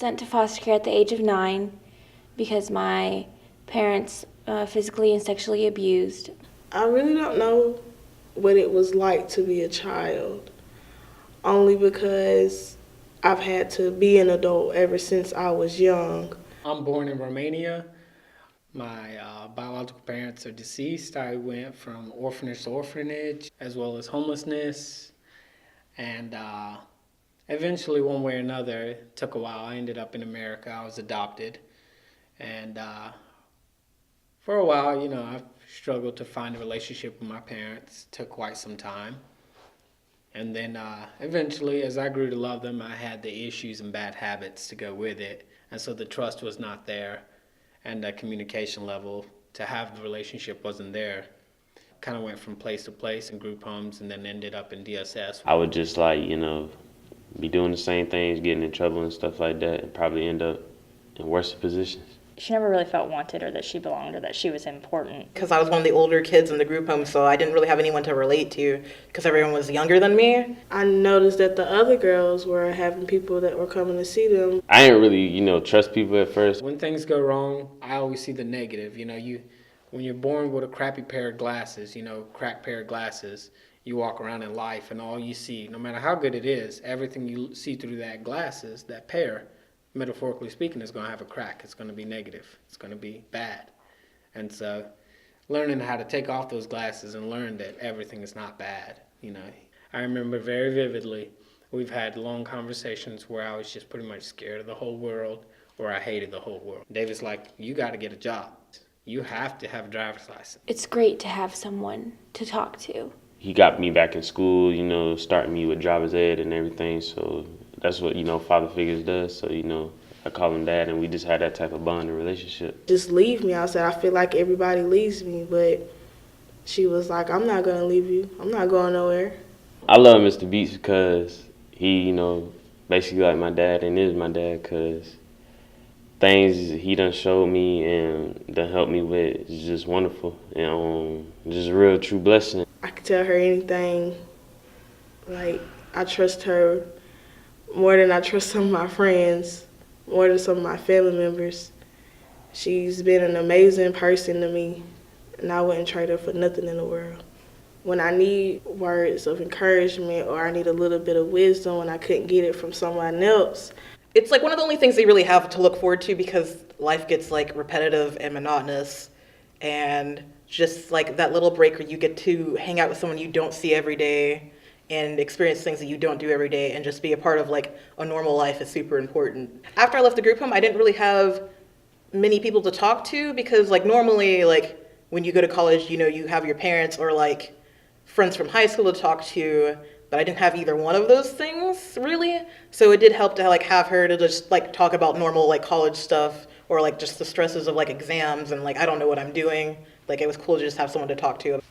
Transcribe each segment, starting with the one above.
sent to foster care at the age of 9 because my parents physically and sexually abused. I really don't know what it was like to be a child, only because I've had to be an adult ever since I was young. I'm born in Romania. My biological parents are deceased. I went from orphanage to orphanage, as well as homelessness. And eventually, one way or another, it took a while. I ended up in America. I was adopted. And for a while, I struggled to find a relationship with my parents. It took quite some time. And then eventually, as I grew to love them, I had the issues and bad habits to go with it. And so the trust was not there. And the communication level to have the relationship wasn't there. Kind of went from place to place in group homes and then ended up in DSS. I would just be doing the same things, getting in trouble and stuff like that, and probably end up in worse positions. She never really felt wanted or that she belonged or that she was important. Because I was one of the older kids in the group home, so I didn't really have anyone to relate to because everyone was younger than me. I noticed that the other girls were having people that were coming to see them. I didn't really, trust people at first. When things go wrong, I always see the negative. When you're born with a crappy pair of glasses, cracked pair of glasses, you walk around in life and all you see, no matter how good it is, everything you see through that glasses, that pair, metaphorically speaking, is going to have a crack. It's going to be negative. It's going to be bad. And so learning how to take off those glasses and learn that everything is not bad, I remember very vividly, we've had long conversations where I was just pretty much scared of the whole world or I hated the whole world. David's like, you got to get a job. You have to have a driver's license. It's great to have someone to talk to. He got me back in school, starting me with driver's ed and everything. So that's what, father figures does. So, I call him dad, and we just had that type of bond and relationship. Just leave me. I said, I feel like everybody leaves me, but she was like, I'm not going to leave you. I'm not going nowhere. I love Mr. Beats because he, basically like my dad and is my dad because things he done showed me and done helped me with is just wonderful and just a real true blessing. I could tell her anything. Like, I trust her more than I trust some of my friends, more than some of my family members. She's been an amazing person to me, and I wouldn't trade her for nothing in the world. When I need words of encouragement or I need a little bit of wisdom and I couldn't get it from someone else, It's like one of the only things they really have to look forward to because life gets like repetitive and monotonous, and just like that little break where you get to hang out with someone you don't see every day and experience things that you don't do every day and just be a part of like a normal life is super important. After I left the group home, I didn't really have many people to talk to because like normally like when you go to college, you have your parents or like friends from high school to talk to, but I didn't have either one of those things really. So it did help to like have her to just like talk about normal like college stuff or like just the stresses of like exams and like I don't know what I'm doing. Like it was cool to just have someone to talk to.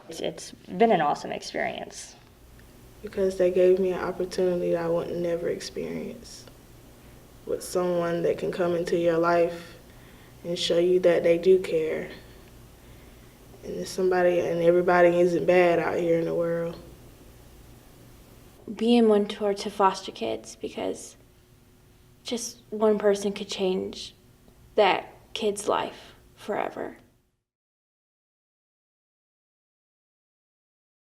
It's been an awesome experience. because they gave me an opportunity that I would never experience with someone that can come into your life and show you that they do care. And everybody isn't bad out here in the world. Be a mentor to foster kids because just one person could change that kid's life forever.